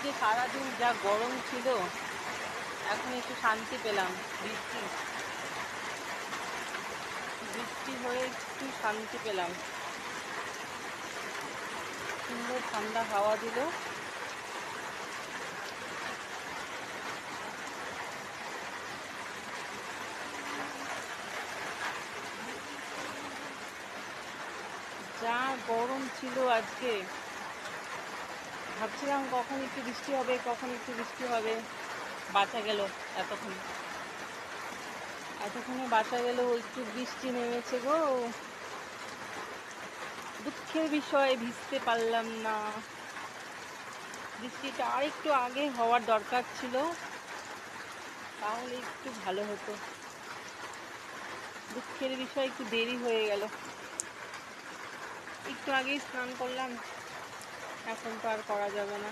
আজকে সারাদিন যা গরম ছিল, এখন একটু শান্তি পেলাম। বৃষ্টি বৃষ্টি হয়ে একটু শান্তি পেলাম। সুন্দর ঠান্ডা হাওয়া দিল। যা গরম ছিল আজকে, ভাবছিলাম কখন একটু বৃষ্টি হবে, কখন একটু বৃষ্টি হবে। বাঁচা গেল। এতক্ষণ এতক্ষণে বাঁচা গেল, একটু বৃষ্টি নেমেছে গো। দুঃখের বিষয়, ভিজতে পারলাম না। বৃষ্টিটা আর একটু আগে হওয়ার দরকার ছিল, তাহলে একটু ভালো হতো। দুঃখের বিষয়, একটু দেরি হয়ে গেল। একটু আগেই স্নান করলাম, এখন তো আর করা যাবে না।